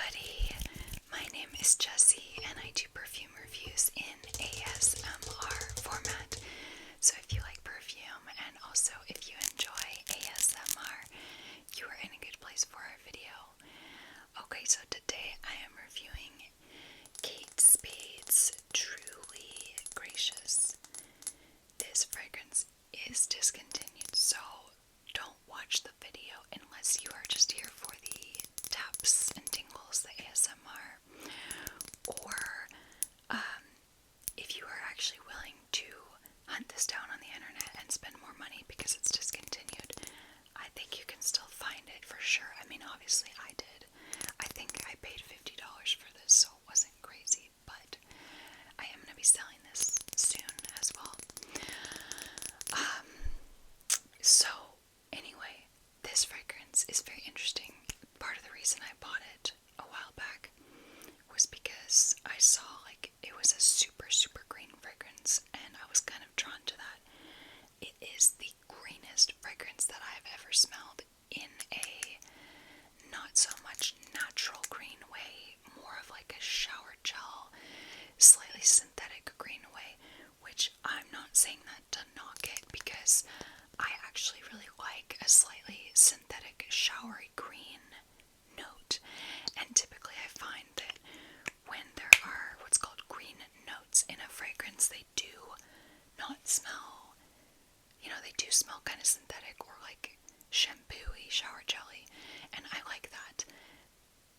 everybody, my name is Jessie and I do perfume reviews in ASMR format. So if you like perfume and also if you enjoy ASMR, you are in a good place for our video. Okay, so today I am reviewing Kate Spade's Truly Gracious. This fragrance is discontinued, so don't watch the video unless you are just here for the taps and tingles, the ASMR, or if you are actually willing to hunt this down on the internet and spend more money because it's discontinued, I think you can still find it for sure. I mean, obviously I did. I think I paid $50 for this, so it wasn't crazy, but I am going to be selling this soon as well. So anyway, this fragrance is very interesting. Part of the reason I bought it a while back was because I saw like it was a super green fragrance and I was kind of drawn to that. It is the greenest fragrance that I've ever smelled in a not so much natural green way, more of like a shower gel, slightly synthetic green way, which I'm not saying that to knock it because I actually really like a slightly synthetic showery green note, and typically I find that when there are what's called green notes in a fragrance, they do not smell, they do smell kind of synthetic or like shampoo-y, shower jelly, and I like that.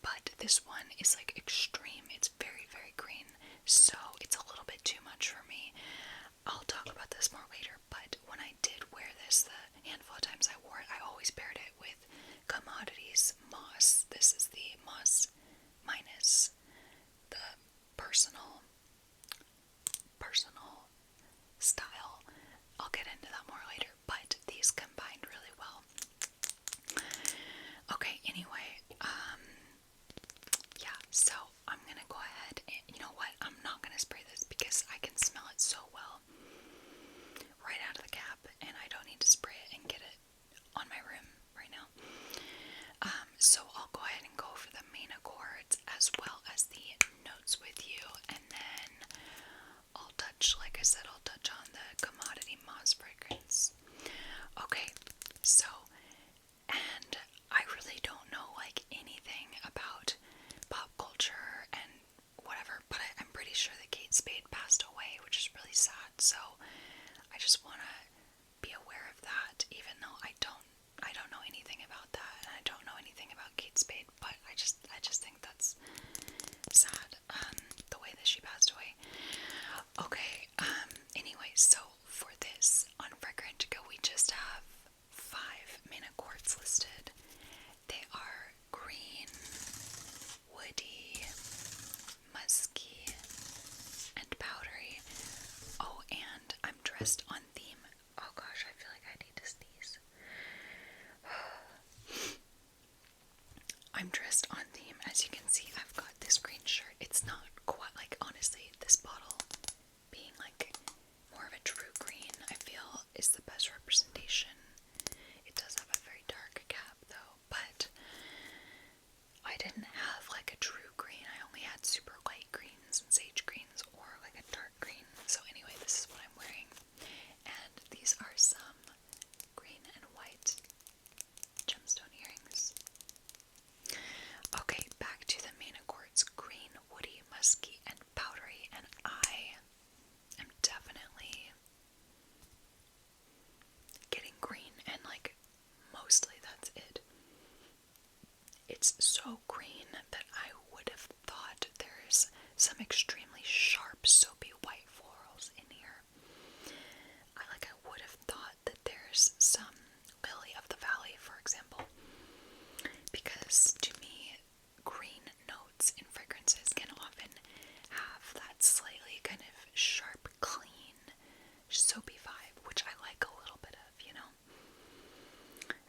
But this one is like extreme. It's very green, so it's a little bit too much for me. I'll talk about this more later, but when I did wear this, the handful of times I wore it, I always paired it with Commodities Moss. This is the Moss minus the personal style. I'll get into that more later, but these combined really well. Okay, anyway, yeah, so I'm gonna go ahead and, you know what, I'm not gonna spray this because I can smell it so well right out of the cap, and I don't need to spray it and get it on my rim right now. So I'll go ahead and go over the main accords as well as the notes with you, and then I'll touch, like I said, I'll touch on the Commodity Moss fragrance. Okay, so, and I really don't know like anything about pop culture and whatever, but I'm pretty sure that Kate Spade passed away, which is really sad, so I just want to be aware of that, even though I don't know anything about that, and I don't know anything about Kate Spade, but I just think that's sad, the way that she passed away. Okay, anyway, so for this, on Fragrantica, we just have 5 main accords listed. They are green, woody, musky, and powdery. Oh, and I'm dressed on theme. Oh gosh, I feel like I need to sneeze. I'm dressed on theme. As you can see, I've got this green shirt. It's not quite like, honestly, this bottle being like more of a true green, I feel is the best representation. It does have a very dark cap though, but I didn't have like a true green. I only had super light greens and sage greens or like a dark green. So anyway, this is what I'm wearing. And these are some green and white gemstone earrings. Okay, back to the main accords. Green, woody, musky, and powdery. And I am definitely getting green, and like mostly that's it. It's so green that I would have thought there's some extremely sharp soapy white florals in here. I would have thought that there's some lily of the valley, for example, because to me green notes in fragrances can often have that slightly kind of sharp, clean, soapy vibe, which I like a little bit of,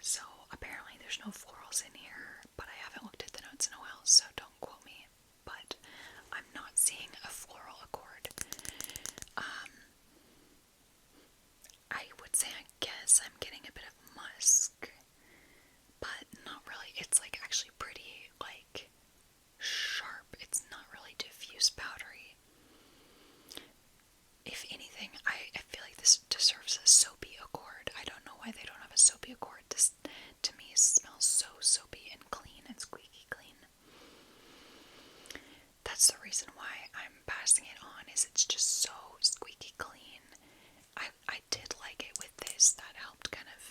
So apparently there's no florals in here, but I haven't looked at the notes in a while, so don't quote me. But I'm not seeing a floral accord. I would say, I guess I'm getting a bit of musk, but not really. It's like actually pretty like that's the reason why I'm passing it on, is it's just so squeaky clean. I did like it with this, that helped kind of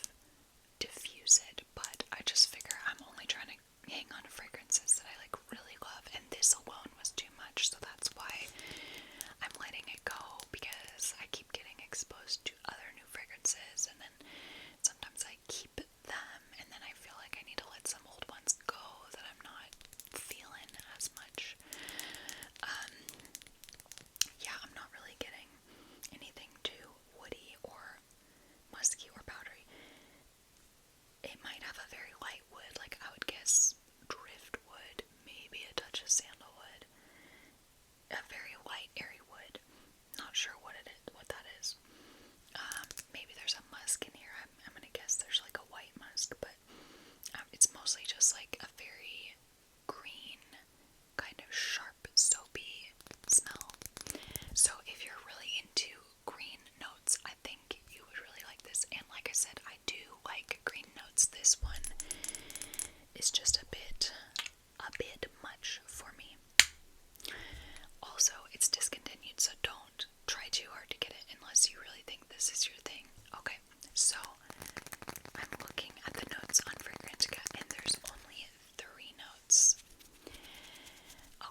diffuse it, but I just figure I'm only trying to hang on to fragrances that I like really love, and this alone was too much, so that's why I'm letting it go, because I keep getting exposed to other new fragrances, and then sometimes I keep them, and then I feel like I need to let some old ones go that I'm not feeling as much. Yeah, I'm not really getting anything too woody or musky or powdery. It might have a very light wood, like I would guess driftwood, maybe a touch of sandalwood, a very light airy wood. Not sure what it is, what that is. Maybe there's a musk in here. I'm gonna guess there's like a white musk, but it's mostly just like a very green, kind of sharp, soapy smell. So if you're really into green notes, I think you would really like this. And like I said, I do like green notes. This one is just a bit much for me. Also, it's discontinued, so don't try too hard to get it unless you really think this is your thing. Okay, so I'm looking at the notes on Fragrantica, and there's only 3 notes.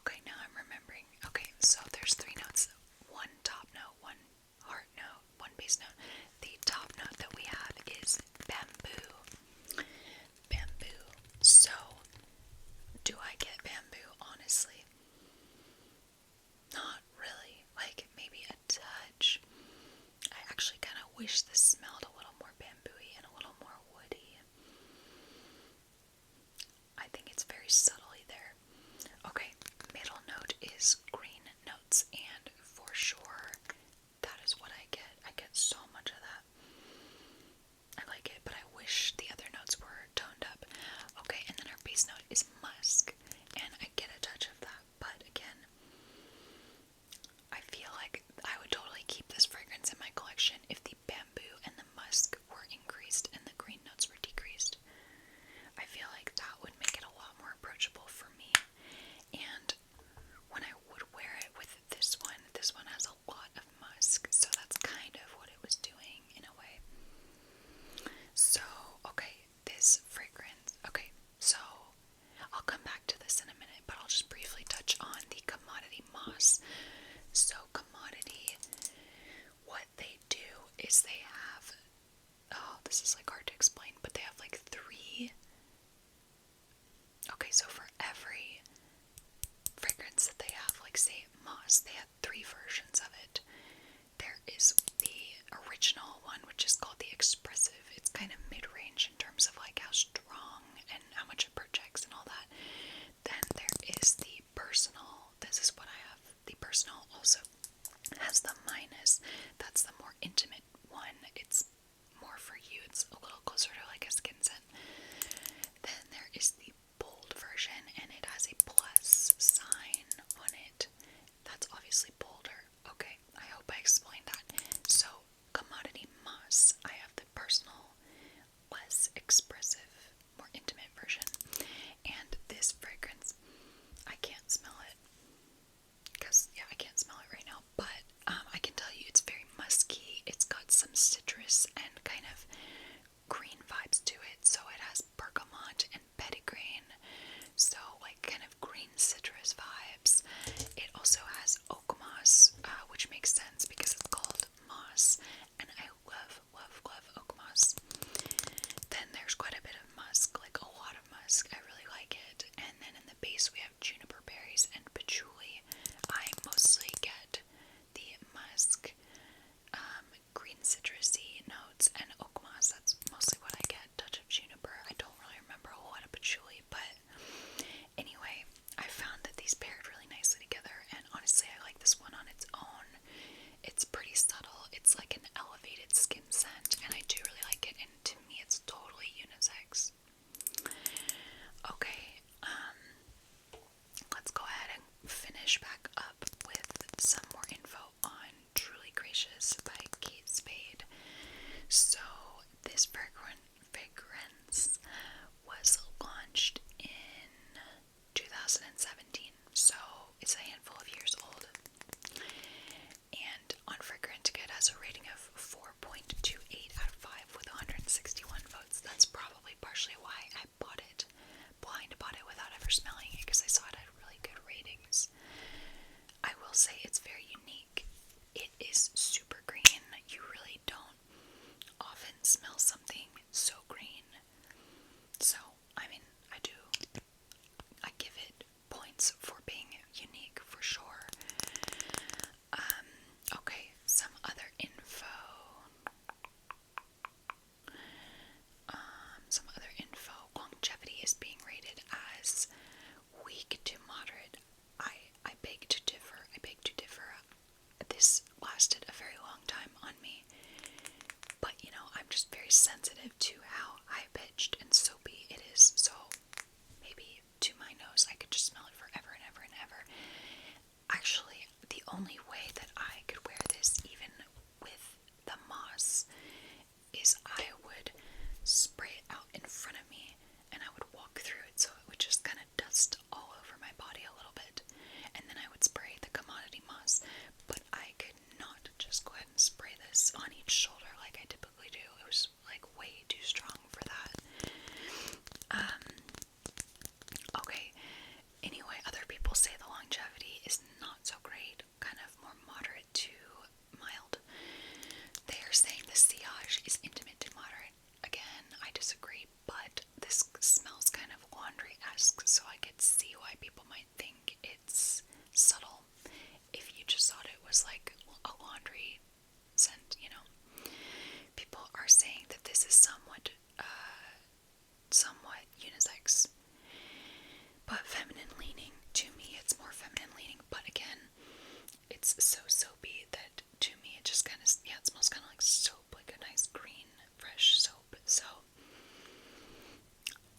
Okay, now I'm remembering. Okay, so there's 3 notes. 1 top note, 1 heart note, 1 base note. The top note that we have is bamboo. Bamboo. So, do I get bamboo? Honestly, not really. Like, maybe a touch. I actually kind of wish this smelled a little more bamboo-y and a little more woody. I think it's very subtly there. Okay, middle note is green notes, and for sure, that is what I get. I get so much of that. I like it, but I wish the other notes were toned up. Okay, and then our base note is musk, and I get a touch of that, but again, I feel like I would totally keep this fragrance in my collection if the bamboo and the musk were increased and the green notes were decreased. I feel like that would make it a lot more approachable for me. And when I would wear it with this one has a lot of musk, so that's kind of what it was doing in a way. So, okay, this fragrance, okay, so I'll come back to this in a minute, but I'll just briefly touch on the Commodity Moss. So, Commodity, what they do is they have, oh, this is like hard to explain, but they have like 3, okay, so for every fragrance that they have, like say Moss, they have 3 versions of it. There is the original one, which is called the Expressive. It's kind of mid-range in terms of like how strong and how much it projects and all that. Then there is the Personal. This is what I have. The Personal also has the minus. That's the more intimate one. It's more for you. It's a little closer to like a skin scent. Then there is the bold version, and it has a plus sign on it. That's obviously bolder. Okay, I hope I explained that. So, Commodity Moss, I have the Personal, less expressive, more intimate version. And this see why people might think it's subtle if you just thought it was like a laundry scent, you know. People are saying that this is somewhat unisex, but feminine leaning. To me, it's more feminine leaning, but again, it's so soapy that to me it just kind of, yeah, it smells kind of like soap, like a nice green, fresh soap. So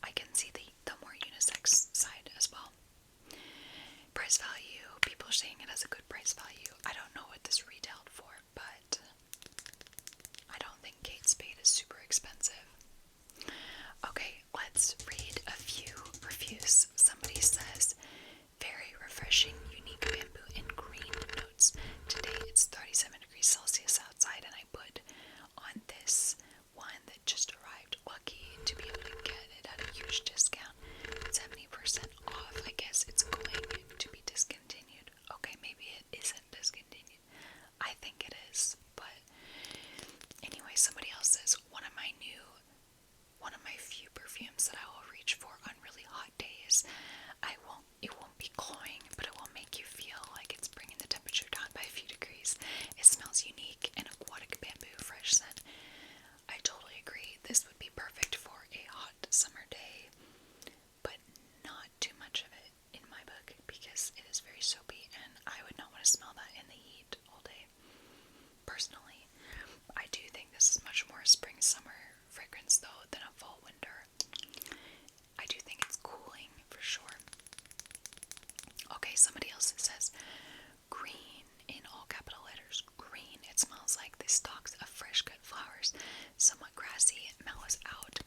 I can see the more unisex side as well. Price value, people are saying it has a good price value. I don't know what this retailed for, but I don't think Kate Spade is super expensive. Okay, let's read a few reviews. Somebody says, very refreshing, unique bamboo and green notes. Today it's 37 degrees Celsius outside, and I put on this one that just arrived. Lucky to be able to get it at a huge discount. 70% off. I guess it's going to be discontinued. Okay, maybe it isn't discontinued. I think it is, but anyway, somebody else says, one of my few perfumes that I will reach for on really hot days. It won't be cloying, but it will make you feel like it's bringing the temperature down by a few degrees. It smells unique and aquatic bamboo fresh scent. I totally agree. This would be perfect for a hot summer day, but not too much of it in my book because it is very soapy and I would not want to smell that in the heat all day. Personally, I do think this is much more a spring summer fragrance though than a fall winter. I do think it's cooling for sure. Okay, somebody else says green in all capital letters. Green. It smells like the stalks of fresh cut flowers, somewhat grassy, mellows out